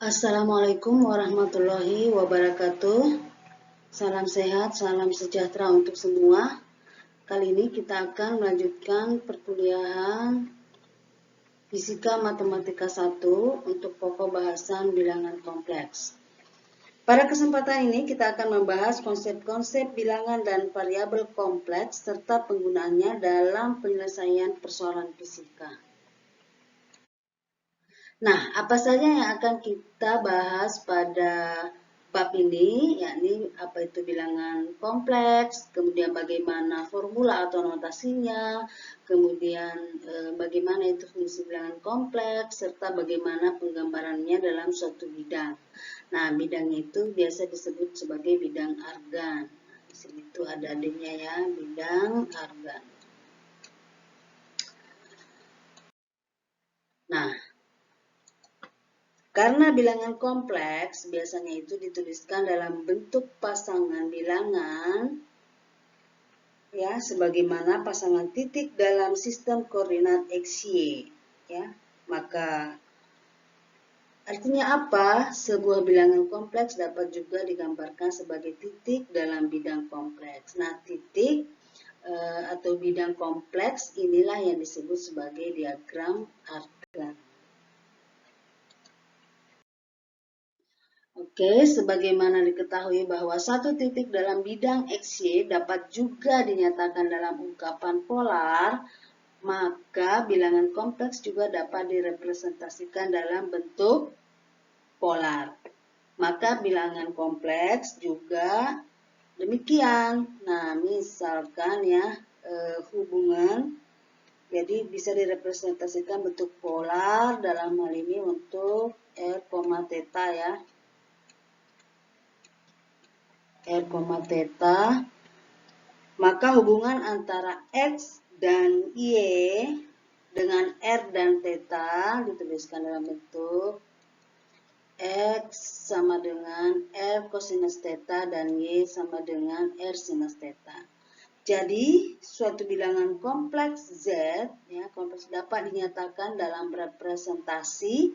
Assalamualaikum warahmatullahi wabarakatuh. Salam sehat, salam sejahtera untuk semua. Kali ini kita akan melanjutkan perkuliahan Fisika Matematika 1 untuk pokok bahasan bilangan kompleks. Pada kesempatan ini kita akan membahas konsep-konsep bilangan dan variabel kompleks serta penggunaannya dalam penyelesaian persoalan fisika. Nah, apa saja yang akan kita bahas pada bab ini, yakni apa itu bilangan kompleks, kemudian bagaimana formula atau notasinya, kemudian bagaimana itu fungsi bilangan kompleks, serta bagaimana penggambarannya dalam suatu bidang. Nah, bidang itu biasa disebut sebagai bidang argan. Di sini tuh ada adanya ya, bidang argan. Nah, karena bilangan kompleks biasanya itu dituliskan dalam bentuk pasangan bilangan, ya, sebagaimana pasangan titik dalam sistem koordinat XY, ya. Maka artinya apa? Sebuah bilangan kompleks dapat juga digambarkan sebagai titik dalam bidang kompleks. Nah, titik atau bidang kompleks inilah yang disebut sebagai diagram argan. Oke, sebagaimana diketahui bahwa satu titik dalam bidang XY dapat juga dinyatakan dalam ungkapan polar, maka bilangan kompleks juga dapat direpresentasikan dalam bentuk polar. Maka bilangan kompleks juga demikian. Nah, misalkan ya hubungan, jadi bisa direpresentasikan bentuk polar dalam hal ini untuk R, theta ya. R, theta, maka hubungan antara X dan Y dengan R dan theta dituliskan dalam bentuk X sama dengan R cosinus theta dan Y sama dengan R sinus theta. Jadi, suatu bilangan kompleks Z, ya, kompleks dapat dinyatakan dalam representasi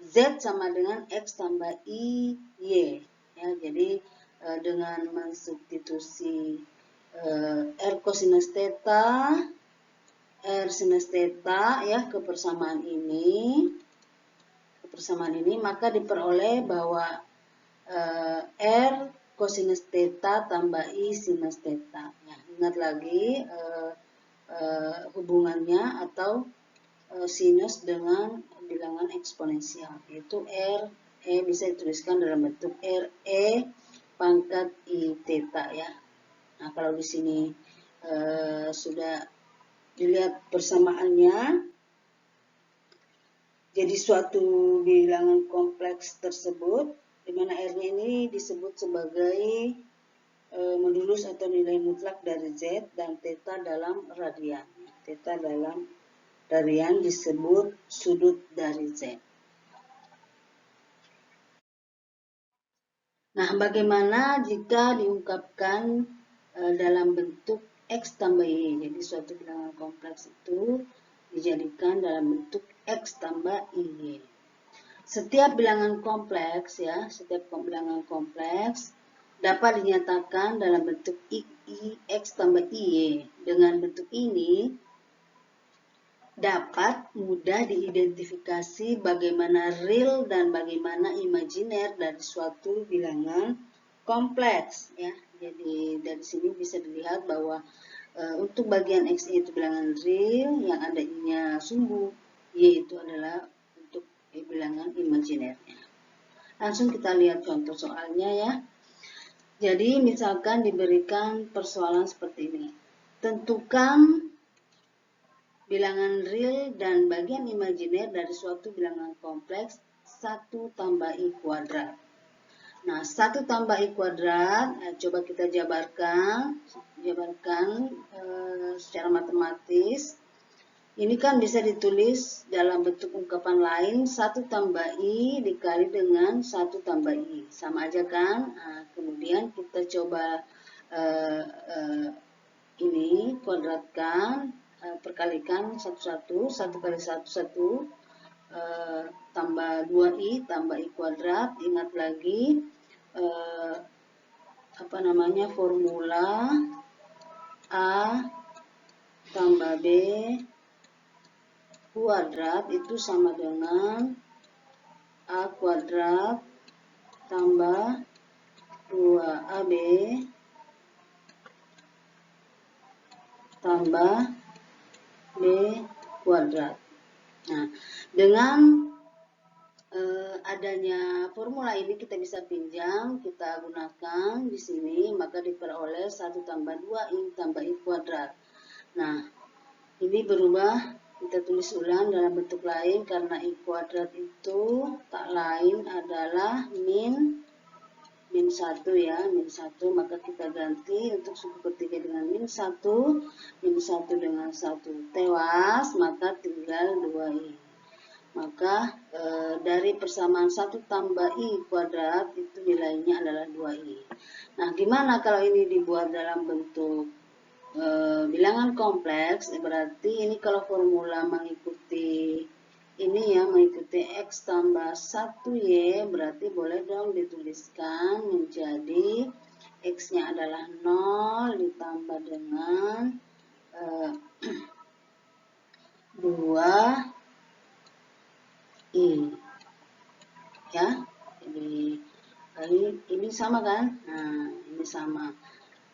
Z sama dengan X tambah I, Y. Ya, jadi, dengan mensubstitusi R cosinus theta, R sinus theta ya ke persamaan ini, maka diperoleh bahwa R cosinus theta tambah I sinus theta. Ya, ingat lagi hubungannya atau sinus dengan bilangan eksponensial, yaitu R bisa dituliskan dalam bentuk RE pangkat I theta ya. Nah, kalau di sini sudah dilihat persamaannya, jadi suatu bilangan kompleks tersebut, di mana R-nya ini disebut sebagai modulus atau nilai mutlak dari Z dan theta dalam radian. Theta dalam radian disebut sudut dari Z. Nah, bagaimana jika diungkapkan dalam bentuk X tambah Y? Jadi suatu bilangan kompleks itu dijadikan dalam bentuk X tambah Y. Setiap bilangan kompleks ya, setiap bilangan kompleks dapat dinyatakan dalam bentuk X tambah Y. Dengan bentuk ini dapat mudah diidentifikasi bagaimana real dan bagaimana imajiner dari suatu bilangan kompleks ya. Jadi dari sini bisa dilihat bahwa untuk bagian X itu bilangan real yang ada I-nya sungguh, Y itu adalah untuk bilangan imajinernya. Langsung kita lihat contoh soalnya ya. Jadi misalkan diberikan persoalan seperti ini. Tentukan bilangan real dan bagian imajiner dari suatu bilangan kompleks 1 tambah I kuadrat. Nah, 1 tambah I kuadrat, coba kita jabarkan secara matematis. Ini kan bisa ditulis dalam bentuk ungkapan lain, 1 tambah I dikali dengan 1 tambah I. Sama aja kan? Nah, kemudian kita coba ini kuadratkan, perkalikan 1 kali 1 1, tambah 2i tambah i kuadrat. Ingat lagi formula A tambah B kuadrat itu sama dengan A kuadrat tambah 2AB tambah B kuadrat. Nah, dengan adanya formula ini kita bisa pinjam, kita gunakan di sini, maka diperoleh 1 tambah 2i tambah i kuadrat. Nah, ini berubah, kita tulis ulang dalam bentuk lain karena i kuadrat itu tak lain adalah min 1 ya, min 1, maka kita ganti untuk suku ketiga dengan min 1 dengan 1 tewas, maka tinggal 2i. Maka dari persamaan 1 tambah i kuadrat itu nilainya adalah 2i. Nah, gimana kalau ini dibuat dalam bentuk bilangan kompleks? Berarti ini kalau formula mengikuti ini ya, mengikuti x tambah 1y, berarti boleh dong dituliskan menjadi x-nya adalah 0 ditambah dengan 2 I ya, ini sama kan? Nah, ini sama.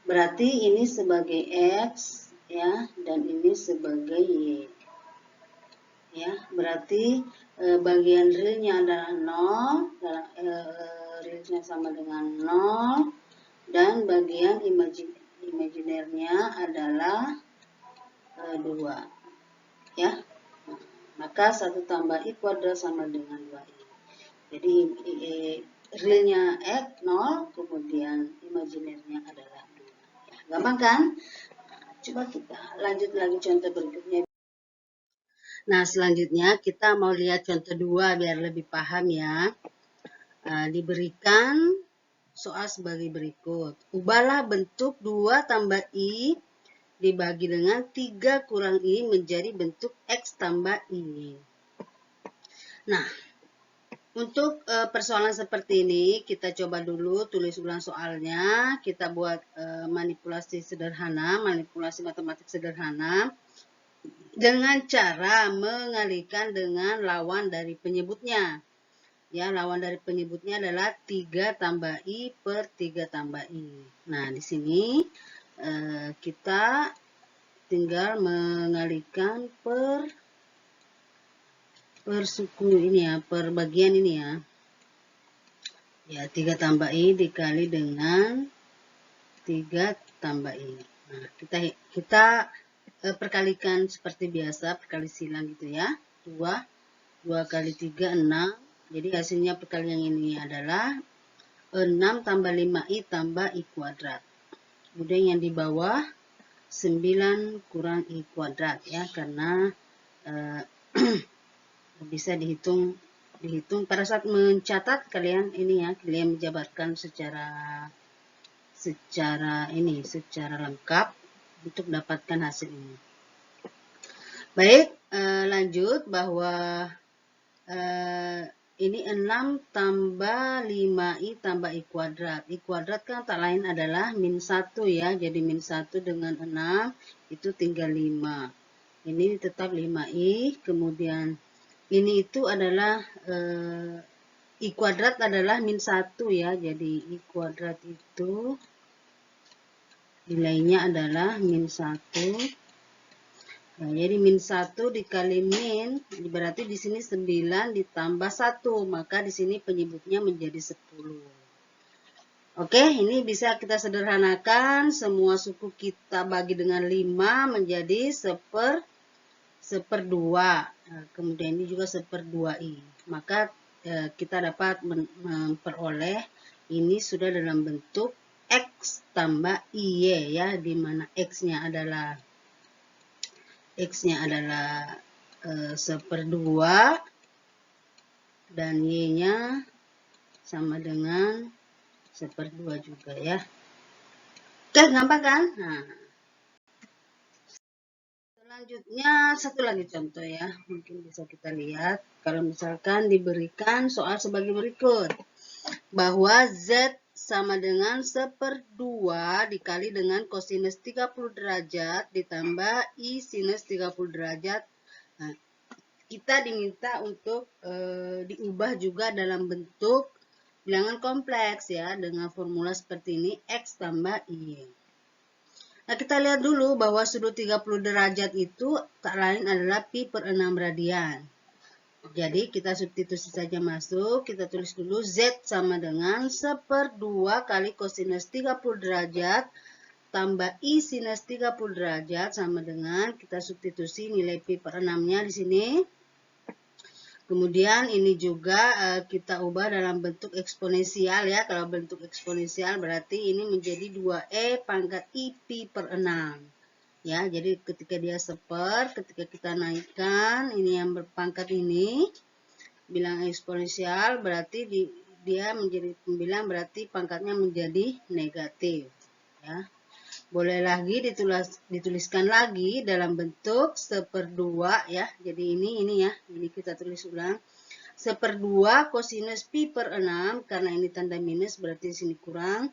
Berarti ini sebagai x ya, dan ini sebagai y. Ya, berarti bagian realnya adalah 0, realnya sama dengan 0, dan bagian imajinernya adalah 2 ya. Maka 1 tambah i kuadrat sama dengan 2i. Jadi realnya x 0, kemudian imajinernya adalah 2. Ya, gampang kan? Coba kita lanjut lagi contoh berikutnya. Nah, selanjutnya kita mau lihat contoh 2 biar lebih paham ya. Diberikan soal sebagai berikut. Ubahlah bentuk 2 tambah i dibagi dengan 3 kurang i menjadi bentuk x tambah i. Nah, untuk persoalan seperti ini, kita coba dulu tulis ulang soalnya. Kita buat manipulasi sederhana, manipulasi matematik sederhana, dengan cara mengalihkan dengan lawan dari penyebutnya. Ya, lawan dari penyebutnya adalah 3 tambah i per 3 tambah i. Nah, di sini kita tinggal mengalihkan per suku ini ya, per bagian ini ya. Ya, 3 tambah i dikali dengan 3 tambah i. Nah, kita perkalikan seperti biasa, perkali silang gitu ya. 2 kali 3, 6. Jadi hasilnya perkalian ini adalah 6 tambah 5i tambah i kuadrat. Kemudian yang di bawah 9 kurang i kuadrat ya, karena bisa dihitung pada saat mencatat kalian ini ya, kalian menjabarkan secara lengkap untuk dapatkan hasil ini. Baik, lanjut bahwa ini 6 tambah 5i tambah i kuadrat. I kuadrat kan tak lain adalah min 1 ya. Jadi min 1 dengan 6 itu tinggal 5. Ini tetap 5i. Kemudian ini itu adalah i kuadrat adalah min 1 ya. Jadi i kuadrat itu nilainya adalah min 1. Nah, jadi min 1 dikali min, berarti di sini 9 ditambah 1, maka di sini penyebutnya menjadi 10. Oke, ini bisa kita sederhanakan, semua suku kita bagi dengan 5 menjadi 1/2. Nah, kemudian ini juga 1/2i. Maka kita dapat memperoleh ini sudah dalam bentuk x tambah y ya, di mana x-nya adalah 1/2 dan y-nya sama dengan 1/2 juga ya. Oke, gampang kan? Nah, Selanjutnya satu lagi contoh ya, mungkin bisa kita lihat kalau misalkan diberikan soal sebagai berikut, bahwa Z sama dengan 1/2 dikali dengan kosinus 30 derajat ditambah I sinus 30 derajat. Nah, kita diminta untuk diubah juga dalam bentuk bilangan kompleks ya, dengan formula seperti ini, X tambah Y. Nah, kita lihat dulu bahwa sudut 30 derajat itu tak lain adalah pi per 6 radian. Jadi, kita substitusi saja masuk. Kita tulis dulu Z sama dengan 1/2 kali kosinus 30 derajat tambah I sinus 30 derajat sama dengan, kita substitusi nilai pi per 6-nya di sini. Kemudian ini juga kita ubah dalam bentuk eksponensial ya. Kalau bentuk eksponensial berarti ini menjadi 2e pangkat I pi per 6. Ya, jadi ketika dia ketika kita naikkan ini yang berpangkat ini, bilang eksponensial berarti dia menjadi pembilang, berarti pangkatnya menjadi negatif. Ya. Boleh lagi dituliskan lagi dalam bentuk 1/2 ya. Jadi ini ya, ini kita tulis ulang. 1/2 kosinus pi per 6, karena ini tanda minus berarti di sini kurang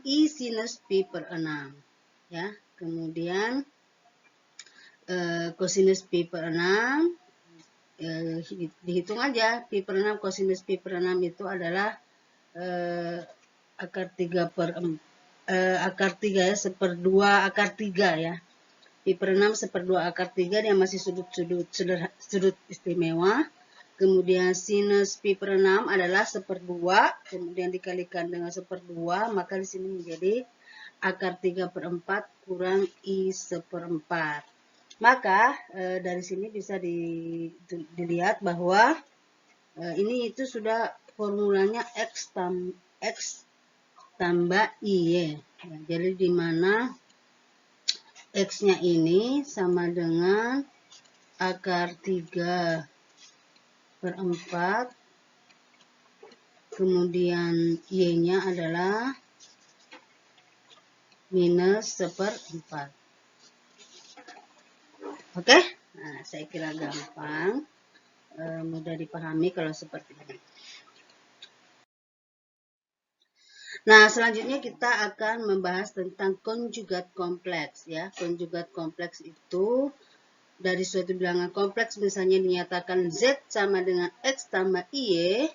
I sinus pi per 6 ya. Kemudian kosinus pi per 6 dihitung aja, pi per 6 kosinus pi per 6 itu adalah akar 3 ya, 1/2 akar 3 ya. Pi per 6 1/2 akar 3, dia masih sudut istimewa. Kemudian sinus pi per 6 adalah 1/2, kemudian dikalikan dengan 1/2, maka di sini menjadi akar 3/4 kurang I 1/4. Maka dari sini bisa dilihat bahwa ini itu sudah formulanya X tambah Y. Ya, jadi di mana X-nya ini sama dengan akar 3/4, kemudian Y-nya adalah minus 1/4. Oke? Nah, saya kira gampang, mudah dipahami kalau seperti ini. Nah, selanjutnya kita akan membahas tentang konjugat kompleks ya. Konjugat kompleks itu dari suatu bilangan kompleks misalnya dinyatakan Z sama dengan X tambah Y,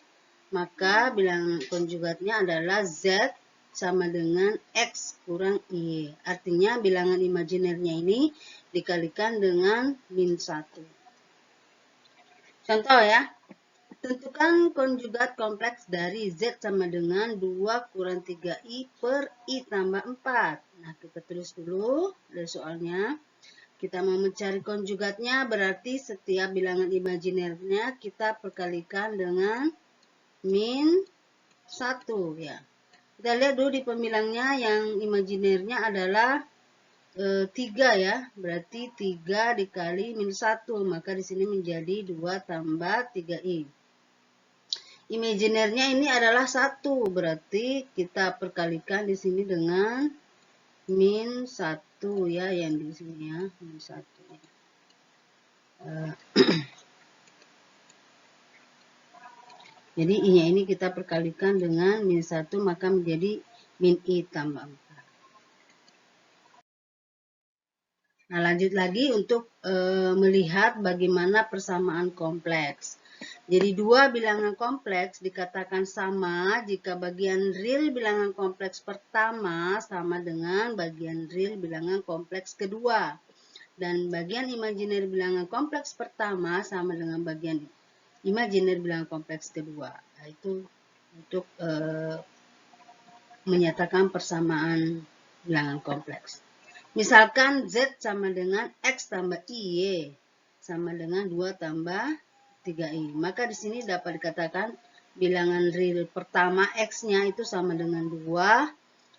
maka bilangan konjugatnya adalah Z sama dengan X kurang Y. Artinya bilangan imajinernya ini dikalikan dengan min 1. Contoh ya. Tentukan konjugat kompleks dari Z sama dengan 2 kurang 3I per I tambah 4. Nah, kita tulis dulu dari soalnya. Kita mau mencari konjugatnya, berarti setiap bilangan imajinernya kita perkalikan dengan min 1 ya. Kita lihat dulu di pembilangnya, yang imajinernya adalah 3 ya. Berarti 3 dikali min 1, maka di sini menjadi 2 tambah 3I. Imajinernya ini adalah 1, berarti kita perkalikan di sini dengan min 1 ya, yang di sini ya, min 1. Jadi I-nya ini kita perkalikan dengan min 1, maka menjadi min I tambah 4. Nah, lanjut lagi untuk melihat bagaimana persamaan kompleks. Jadi dua bilangan kompleks dikatakan sama jika bagian real bilangan kompleks pertama sama dengan bagian real bilangan kompleks kedua. Dan bagian imajiner bilangan kompleks pertama sama dengan bagian imajiner bilangan kompleks kedua. Nah, itu untuk menyatakan persamaan bilangan kompleks. Misalkan Z sama dengan X tambah Y sama dengan 2 tambah 3I. Maka di sini dapat dikatakan bilangan real pertama X-nya itu sama dengan 2.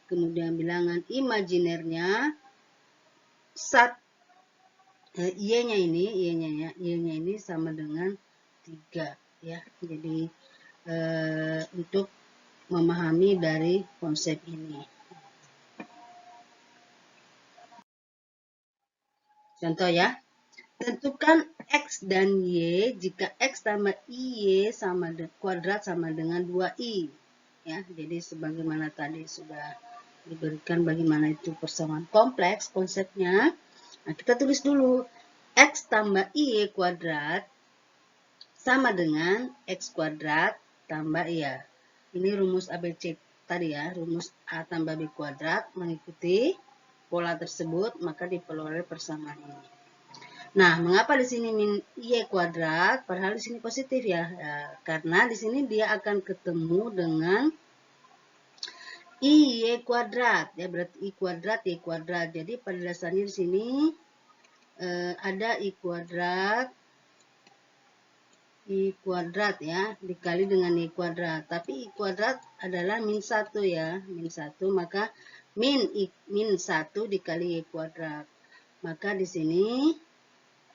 Kemudian bilangan imajinernya Y-nya ini sama dengan 3 ya. Jadi untuk memahami dari konsep ini. Contoh ya. Tentukan X dan Y jika X tambah Y kuadrat sama dengan 2I. Ya, jadi sebagaimana tadi sudah diberikan bagaimana itu persamaan kompleks konsepnya. Nah, kita tulis dulu. X tambah Y kuadrat sama dengan X kuadrat tambah ya. Ini rumus ABC tadi ya, rumus A tambah B kuadrat mengikuti pola tersebut, maka diperoleh persamaan ini. Nah, mengapa di sini min Y kuadrat, padahal di sini positif ya? Karena di sini dia akan ketemu dengan Y kuadrat, ya berarti Y kuadrat, Y kuadrat. Jadi pada dasarnya di sini ada Y kuadrat ya, dikali dengan Y kuadrat. Tapi Y kuadrat adalah min 1 ya, min 1, maka min 1 dikali Y kuadrat. Maka di sini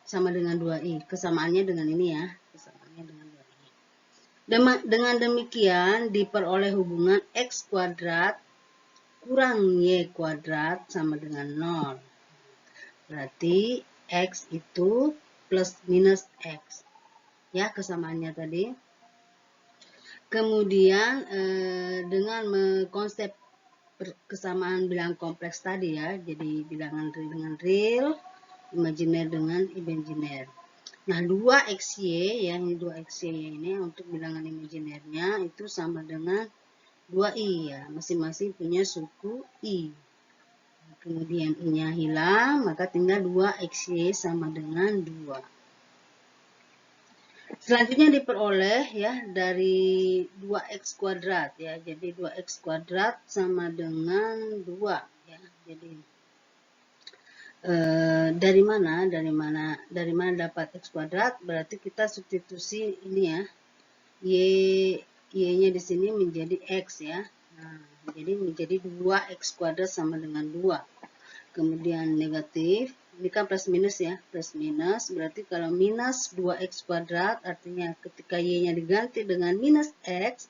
sama dengan 2i. Kesamaannya dengan ini ya. Kesamaannya dengan 2i. Dengan demikian diperoleh hubungan X kuadrat kurang Y kuadrat sama dengan 0. Berarti X itu plus minus X. Ya, kesamaannya tadi. Kemudian dengan konsep kesamaan bilangan kompleks tadi ya. Jadi bilangan real dengan real, imajiner dengan imajiner. Nah, 2XY, ya, ini 2XY ini untuk bilangan imajinernya itu sama dengan 2I, ya. Masing-masing punya suku I. Kemudian I-nya hilang, maka tinggal 2XY sama dengan 2. Selanjutnya diperoleh, ya, dari 2X kuadrat, ya. Jadi 2X kuadrat sama dengan 2, ya. Jadi dari mana dapat X kuadrat, berarti kita substitusi ini ya, Y-nya di sini menjadi X ya. Nah, jadi menjadi 2X kuadrat sama dengan 2. Kemudian negatif, ini kan plus minus ya, plus minus, berarti kalau minus 2X kuadrat, artinya ketika Y-nya diganti dengan minus X,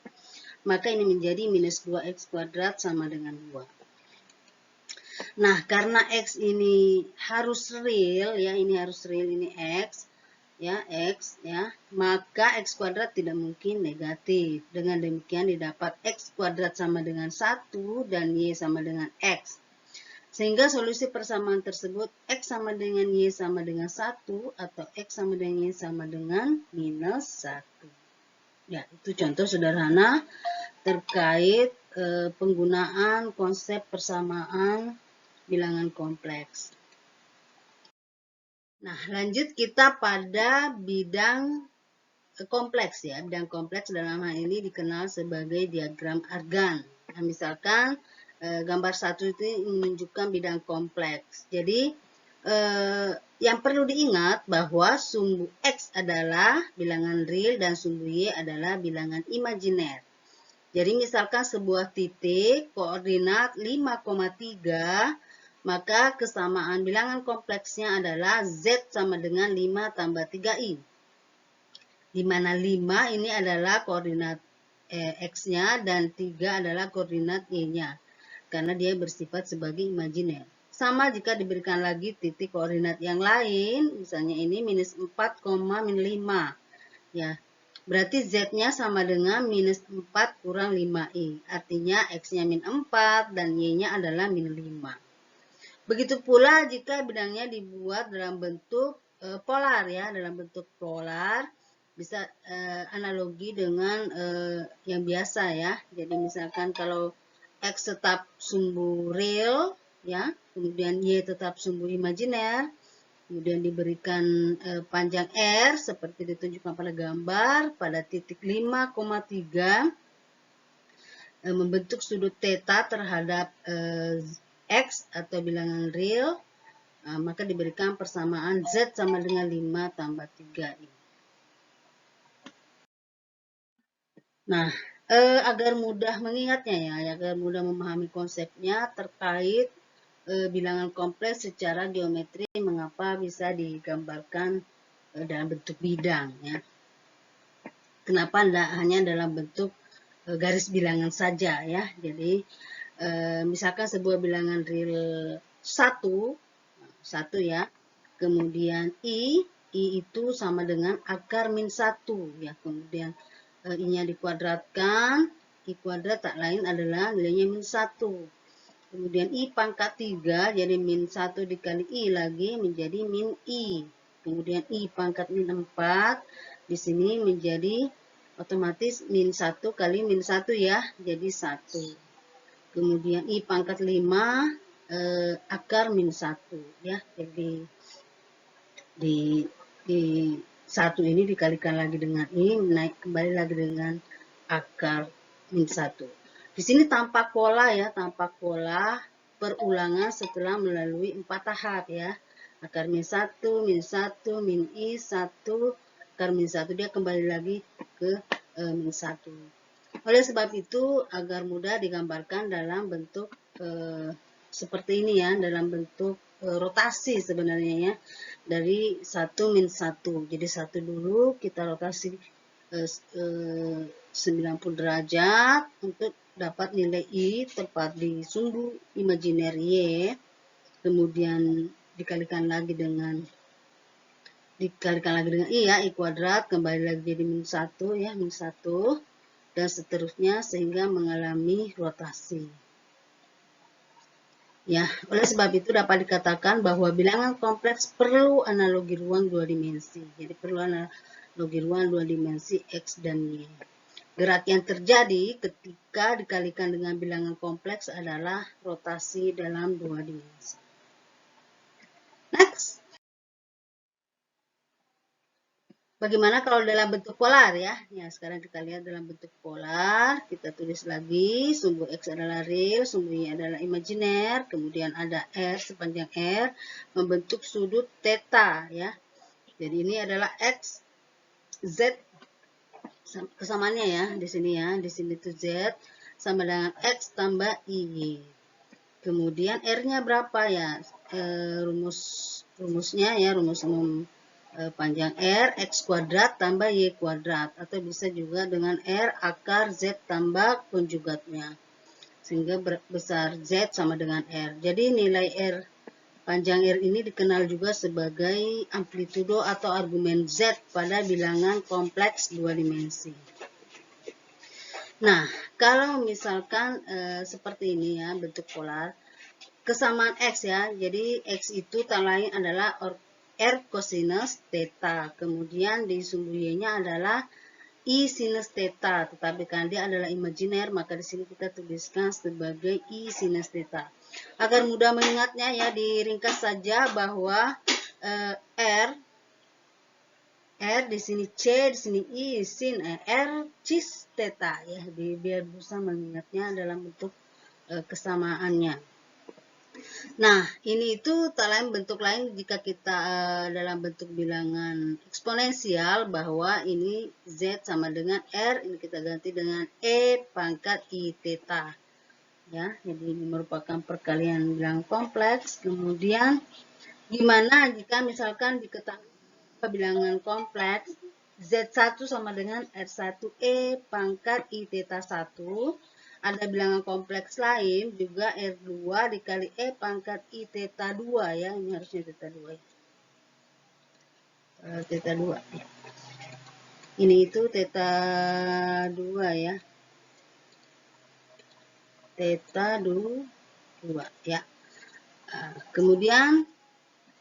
maka ini menjadi minus 2X kuadrat sama dengan 2. Nah, karena X ini harus real, ya, ini harus real, ini X, ya, X, ya, maka X kuadrat tidak mungkin negatif. Dengan demikian didapat X kuadrat sama dengan 1 dan Y sama dengan X. Sehingga solusi persamaan tersebut X sama dengan Y sama dengan 1 atau X sama dengan Y sama dengan minus 1. Ya, itu contoh sederhana terkait penggunaan konsep persamaan bilangan kompleks. Nah, lanjut kita pada bidang kompleks ya. Bidang kompleks dalam hal ini dikenal sebagai diagram Argand. Nah, misalkan gambar 1 itu menunjukkan bidang kompleks. Jadi, yang perlu diingat bahwa sumbu X adalah bilangan real dan sumbu Y adalah bilangan imajiner. Jadi, misalkan sebuah titik koordinat 5,3, maka kesamaan bilangan kompleksnya adalah Z sama dengan 5 tambah 3I. Di mana 5 ini adalah koordinat X-nya dan 3 adalah koordinat Y-nya. Karena dia bersifat sebagai imajiner. Sama jika diberikan lagi titik koordinat yang lain, misalnya ini minus 4, min 5. Ya, berarti Z-nya sama dengan minus 4 kurang 5I. Artinya X-nya min 4 dan Y-nya adalah min 5. Begitu pula jika bidangnya dibuat dalam bentuk polar ya, dalam bentuk polar bisa analogi dengan yang biasa ya. Jadi misalkan kalau X tetap sumbu real ya, kemudian Y tetap sumbu imajiner, kemudian diberikan panjang R seperti ditunjukkan pada gambar pada titik 5,3 membentuk sudut theta terhadap X atau bilangan real, maka diberikan persamaan Z sama dengan 5 tambah 3I. Nah, agar mudah mengingatnya ya, agar mudah memahami konsepnya terkait bilangan kompleks secara geometri, mengapa bisa digambarkan dalam bentuk bidang ya. Kenapa tidak hanya dalam bentuk garis bilangan saja ya. Jadi, misalkan sebuah bilangan real 1 ya, Kemudian I itu sama dengan akar min 1 ya. Kemudian I-nya dikuadratkan, I kuadrat tak lain adalah nilainya min 1. Kemudian I pangkat 3, jadi min 1 dikali I lagi menjadi min I. Kemudian I pangkat min 4, di sini menjadi otomatis min 1 kali min 1 ya, jadi 1. Kemudian I pangkat 5, akar min 1 ya, jadi di 1 ini dikalikan lagi dengan I, naik kembali lagi dengan akar min 1. Di sini tampak pola ya, tampak pola perulangan setelah melalui 4 tahap ya. Akar min 1, min 1, min I, 1, akar min 1, dia kembali lagi ke min 1. Oleh sebab itu, agar mudah digambarkan dalam bentuk seperti ini ya, dalam bentuk rotasi sebenarnya ya, dari 1 min 1. Jadi 1 dulu kita rotasi 90 derajat untuk dapat nilai I tepat di sumbu imajiner Y, kemudian dikalikan lagi dengan I ya, I kuadrat, kembali lagi jadi min 1 ya, min 1, dan seterusnya sehingga mengalami rotasi. Ya, oleh sebab itu dapat dikatakan bahwa bilangan kompleks perlu analogi ruang 2 dimensi. Jadi perlu analogi ruang 2 dimensi X dan Y. Gerak yang terjadi ketika dikalikan dengan bilangan kompleks adalah rotasi dalam 2 dimensi. Next. Bagaimana kalau dalam bentuk polar ya? Ya, sekarang kita lihat dalam bentuk polar. Kita tulis lagi, sumbu X adalah real, sumbu Y adalah imajiner, kemudian ada R sepanjang R, membentuk sudut theta ya. Jadi ini adalah X, Z, kesamaannya ya, di sini ya. Di sini itu Z sama dengan X tambah Y. Kemudian R-nya berapa ya? Rumusnya ya, rumus umum panjang R, X kuadrat tambah Y kuadrat, atau bisa juga dengan R akar Z tambah konjugatnya, sehingga besar Z sama dengan R. Jadi nilai R, panjang R ini dikenal juga sebagai amplitudo atau argumen Z pada bilangan kompleks 2 dimensi. Nah, kalau misalkan seperti ini ya, bentuk polar, kesamaan X ya, jadi X itu tak lain adalah R cosinus theta, kemudian di sumbu Y-nya adalah I sinus theta, tetapi karena dia adalah imajiner, maka di sini kita tuliskan sebagai I sinus theta. Agar mudah mengingatnya ya, diringkas saja bahwa R di sini C, di sini I, sin R cis theta ya, biar bisa mengingatnya dalam bentuk kesamaannya. Nah, ini itu tak lain bentuk lain jika kita dalam bentuk bilangan eksponensial, bahwa ini Z sama dengan R, ini kita ganti dengan E pangkat I theta. Ya, jadi ini merupakan perkalian bilangan kompleks. Kemudian, gimana jika misalkan diketahui bilangan kompleks Z1 sama dengan R1E pangkat I theta 1, ada bilangan kompleks lain juga R2 dikali E pangkat I theta 2 ya, ini harusnya theta 2 ya. Theta 2 ya. Ini itu theta 2 ya. Theta 2 ya. Kemudian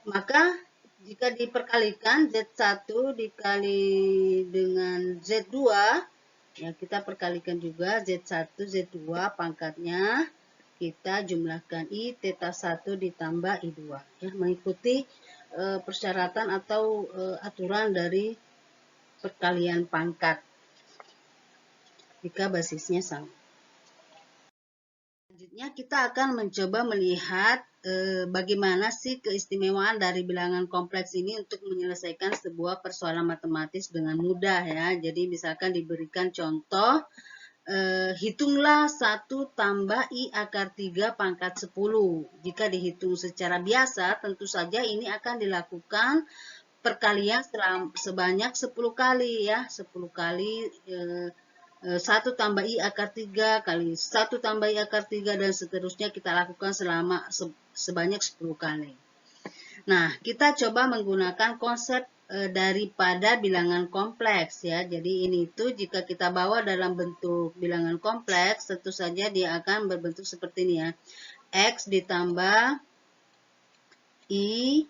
maka jika diperkalikan Z1 dikali dengan Z2, ya, kita perkalikan juga Z1, Z2 pangkatnya, kita jumlahkan I theta 1 ditambah I2. Ya, mengikuti persyaratan atau aturan dari perkalian pangkat jika basisnya sama. Selanjutnya kita akan mencoba melihat bagaimana sih keistimewaan dari bilangan kompleks ini untuk menyelesaikan sebuah persoalan matematis dengan mudah ya. Jadi misalkan diberikan contoh, hitunglah 1 tambah I akar 3 pangkat 10. Jika dihitung secara biasa, tentu saja ini akan dilakukan perkalian sebanyak 10 kali ya. 10 kali 1 tambah I akar 3 kali 1 tambah I akar 3 dan seterusnya kita lakukan selama sebanyak 10 kali. Nah, kita coba menggunakan konsep daripada bilangan kompleks ya. Jadi ini itu jika kita bawa dalam bentuk bilangan kompleks, tentu saja dia akan berbentuk seperti ini ya. X ditambah I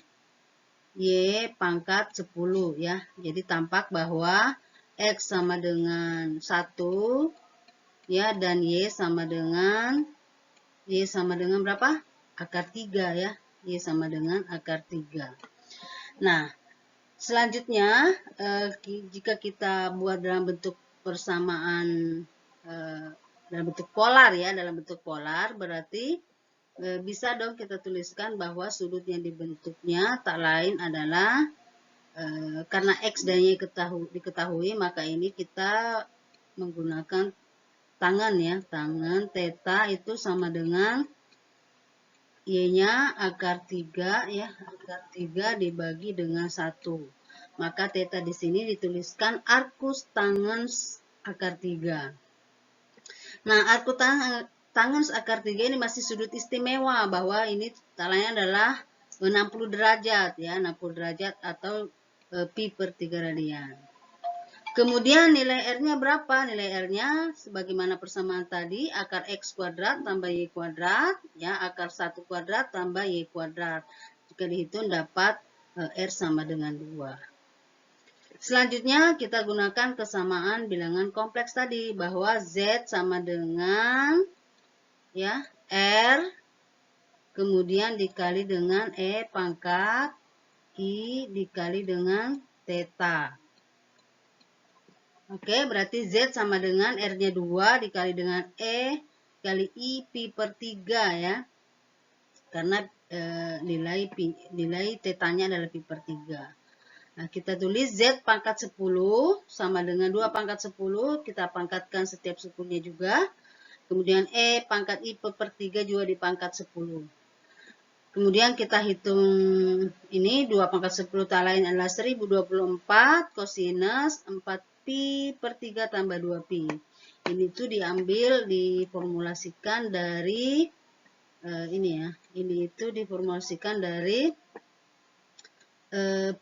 Y pangkat 10 ya. Jadi tampak bahwa X sama dengan 1 ya, dan Y sama dengan berapa? Akar 3 ya. Y sama dengan akar 3. Nah, selanjutnya jika kita buat dalam bentuk persamaan dalam bentuk polar ya, dalam bentuk polar berarti bisa dong kita tuliskan bahwa sudut yang dibentuknya tak lain adalah karena X dan Y diketahui, maka ini kita menggunakan tangan ya. Tangan theta itu sama dengan Y-nya akar 3 ya. Akar 3 dibagi dengan 1. Maka theta di sini dituliskan arcus tangens akar 3. Nah, arcus tangens akar 3 ini masih sudut istimewa, bahwa ini tak lain adalah 60 derajat ya, 60 derajat atau pi per 3 radian. Kemudian nilai R-nya berapa? Nilai R-nya sebagaimana persamaan tadi, akar X kuadrat tambah Y kuadrat, ya, akar 1 kuadrat tambah Y kuadrat. Jika dihitung dapat R sama dengan 2. Selanjutnya kita gunakan kesamaan bilangan kompleks tadi, bahwa Z sama dengan ya R kemudian dikali dengan E pangkat I dikali dengan theta. Oke, berarti Z sama dengan R-nya 2 dikali dengan E kali I pi per 3 ya. Karena nilai theta-nya adalah pi per 3. Nah, kita tulis Z pangkat 10 sama dengan 2 pangkat 10, kita pangkatkan setiap sukunya juga. Kemudian E pangkat I per 3 juga dipangkat 10. Kemudian kita hitung ini 2 pangkat 10 tak lain adalah 1024 kosinus 4 pi per 3 tambah 2 pi. Ini tuh diformulasikan dari ini ya. Ini itu diformulasikan dari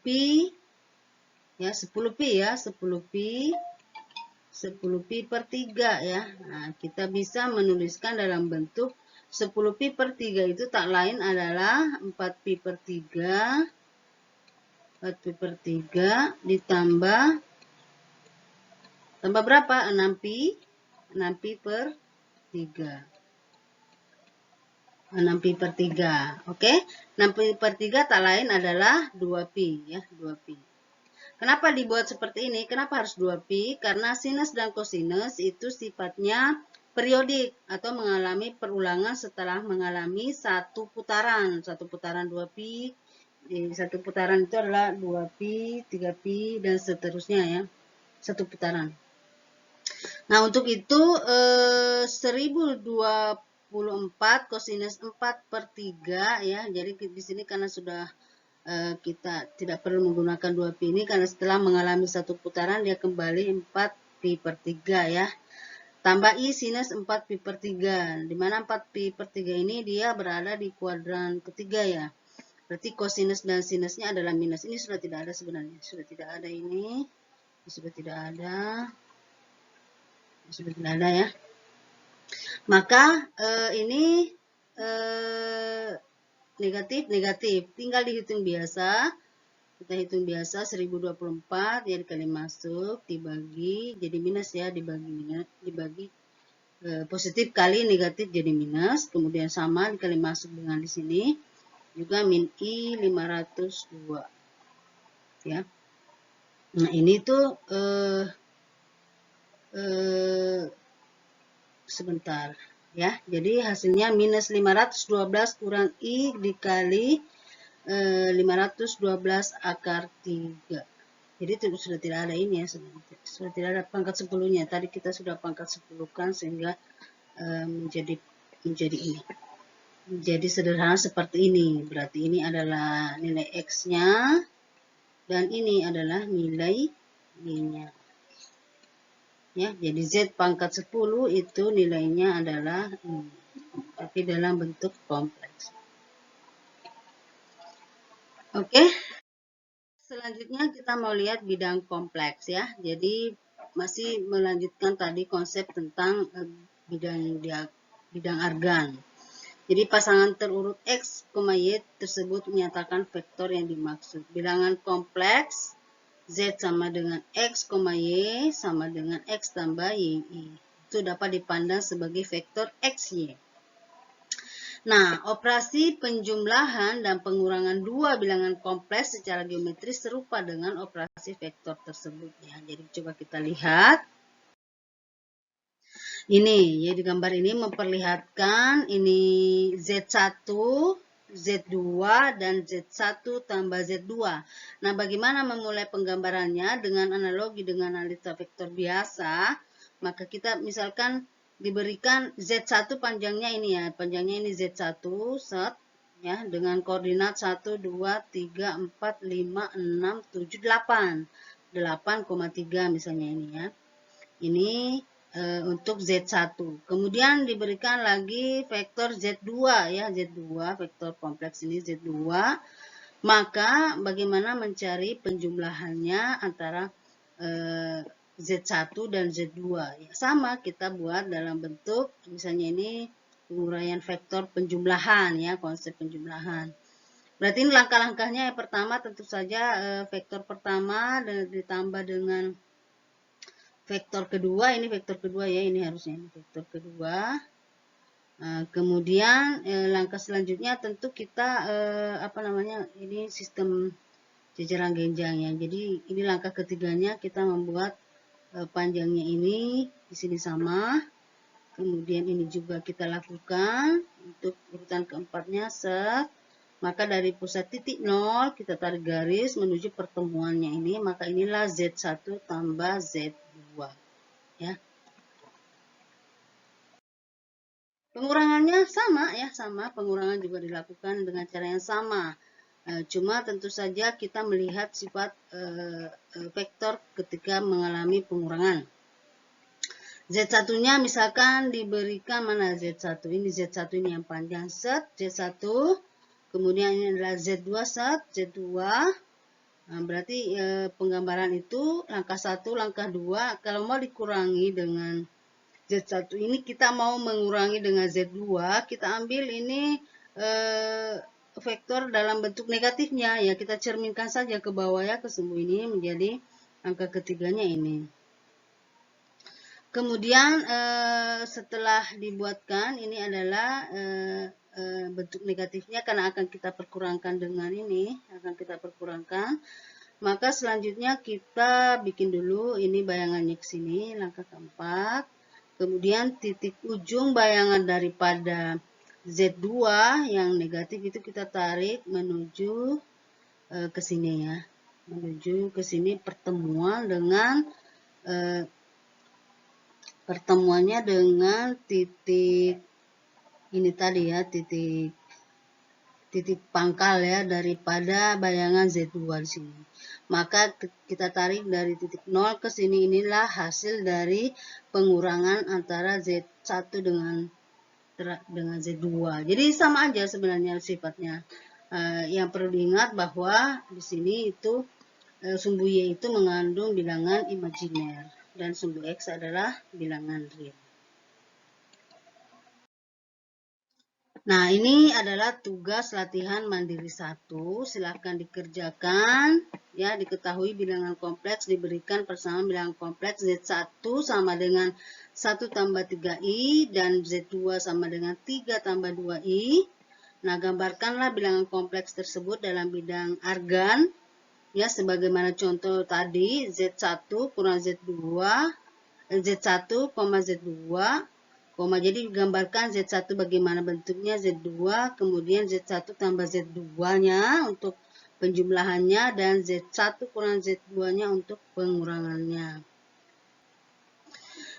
pi ya, 10 pi ya, 10 pi per 3 ya. Nah, kita bisa menuliskan dalam bentuk 10 pi per 3 itu tak lain adalah 4 pi per 3 ditambah berapa? 6 pi per 3. 6 pi per 3. Oke, 6 pi per 3 tak lain adalah 2 pi ya, 2 pi. Kenapa dibuat seperti ini? Kenapa harus 2 pi? Karena sinus dan kosinus itu sifatnya periodik atau mengalami perulangan setelah mengalami satu putaran. Satu putaran 2 pi, satu putaran itu adalah 2 pi, 3 pi, dan seterusnya ya. Satu putaran. Nah, untuk itu 1024 kosinus 4 per 3 ya. Jadi di sini karena sudah kita tidak perlu menggunakan 2 pi ini, karena setelah mengalami satu putaran dia kembali 4 pi per 3 ya. Tambah I sinus 4 pi per 3. Dimana 4 pi per 3 ini dia berada di kuadran ketiga ya. Berarti kosinus dan sinusnya adalah minus. Ini sudah tidak ada sebenarnya. Sudah tidak ada ini. Sudah tidak ada. Sudah tidak ada ya. Maka ini negatif. Tinggal dihitung biasa. Kita hitung biasa 1024 ya, dikali masuk, dibagi jadi minus ya, dibagi positif kali negatif jadi minus, kemudian sama dikali masuk dengan di sini juga min I 502 ya. Nah, ini tuh sebentar ya. Jadi hasilnya minus 512 kurang I dikali 512 akar 3. Jadi itu sudah tidak ada ini ya, sudah tidak ada pangkat 10-nya. Tadi kita sudah pangkat 10-kan sehingga menjadi ini. Jadi sederhana seperti ini. Berarti ini adalah nilai X-nya dan ini adalah nilai Y-nya. Ya, jadi Z pangkat 10 itu nilainya adalah ini. Tapi dalam bentuk kompleks. Oke, selanjutnya kita mau lihat bidang kompleks ya. Jadi masih melanjutkan tadi konsep tentang bidang argan. Jadi pasangan terurut X, Y tersebut menyatakan vektor yang dimaksud. Bilangan kompleks Z sama dengan X, Y sama dengan X tambah YI. Itu dapat dipandang sebagai vektor XY. Nah, operasi penjumlahan dan pengurangan dua bilangan kompleks secara geometris serupa dengan operasi vektor tersebut. Ya, jadi coba kita lihat. Ini, ya di gambar ini memperlihatkan ini Z1, Z2, dan Z1 tambah Z2. Nah, bagaimana memulai penggambarannya dengan analogi dengan analisa vektor biasa? Maka kita misalkan diberikan Z1 panjangnya ini ya, panjangnya ini Z1, set, ya, dengan koordinat 1, 2, 3, 4, 5, 6, 7, 8. 8,3 misalnya ini ya. Ini untuk Z1. Kemudian diberikan lagi vektor Z2 ya, Z2, vektor kompleks ini Z2. Maka bagaimana mencari penjumlahannya antara Z1 dan Z2? Ya, sama kita buat dalam bentuk misalnya ini penguraian vektor penjumlahan ya, konsep penjumlahan. Berarti ini langkah-langkahnya yang pertama tentu saja vektor pertama ditambah dengan vektor kedua, ini vektor kedua ya, ini harusnya ini vektor kedua. Kemudian langkah selanjutnya tentu kita apa namanya, ini sistem jajaran genjang ya. Jadi ini langkah ketiganya kita membuat panjangnya ini di sini sama. Kemudian ini juga kita lakukan untuk urutan keempatnya set. Maka dari pusat titik 0 kita tarik garis menuju pertemuannya ini, maka inilah Z1 tambah Z2 ya. Pengurangannya sama ya, sama, pengurangan juga dilakukan dengan cara yang sama. Cuma tentu saja kita melihat sifat vektor ketika mengalami pengurangan. Z1-nya misalkan diberikan mana Z1? Ini Z1 ini yang panjang set, Z1. Kemudian ini adalah Z2 set, Z2. Nah, berarti penggambaran itu langkah 1, langkah 2. Kalau mau dikurangi dengan Z1 ini, kita mau mengurangi dengan Z2, kita ambil ini vektor dalam bentuk negatifnya ya, kita cerminkan saja ke bawah ya, ke sumbu ini menjadi angka ketiganya ini. Kemudian setelah dibuatkan ini adalah bentuk negatifnya karena akan kita perkurangkan dengan ini, akan kita perkurangkan. Maka selanjutnya kita bikin dulu ini bayangannya ke sini, langkah keempat. Kemudian titik ujung bayangan daripada Z2 yang negatif itu kita tarik menuju ke sini ya. Menuju ke sini pertemuan dengan pertemuannya dengan titik ini tadi ya, titik pangkal ya daripada bayangan Z2 di sini. Maka kita tarik dari titik 0 ke sini, inilah hasil dari pengurangan antara Z1 dengan Z2. Jadi sama aja sebenarnya sifatnya. Yang perlu diingat bahwa di sini itu sumbu Y itu mengandung bilangan imajiner dan sumbu X adalah bilangan real. Nah, ini adalah tugas latihan mandiri 1. Silahkan dikerjakan. Ya, diketahui bilangan kompleks diberikan persamaan bilangan kompleks Z1 sama dengan 1 tambah 3I dan Z2 sama dengan 3 tambah 2I. Nah, gambarkanlah bilangan kompleks tersebut dalam bidang argan. Ya, sebagaimana contoh tadi, Z1 kurang Z2, Z1, Z2, jadi digambarkan Z1 bagaimana bentuknya, Z2, kemudian Z1 tambah Z2-nya untuk penjumlahannya, dan Z1 kurang Z2-nya untuk pengurangannya.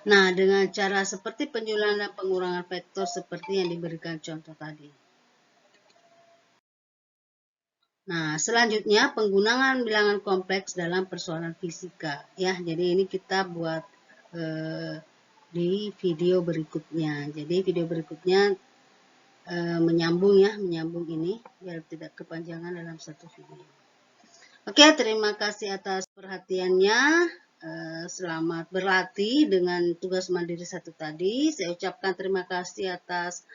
Nah, dengan cara seperti penjumlahan dan pengurangan vektor seperti yang diberikan contoh tadi. Nah, selanjutnya penggunaan bilangan kompleks dalam persoalan fisika. Ya, jadi ini kita buat di video berikutnya. Jadi video berikutnya menyambung ya, menyambung ini biar tidak kepanjangan dalam satu video. Oke, terima kasih atas perhatiannya. Selamat berlatih dengan tugas mandiri 1 tadi. Saya ucapkan terima kasih atas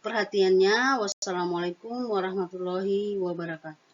perhatiannya. Wassalamualaikum warahmatullahi wabarakatuh.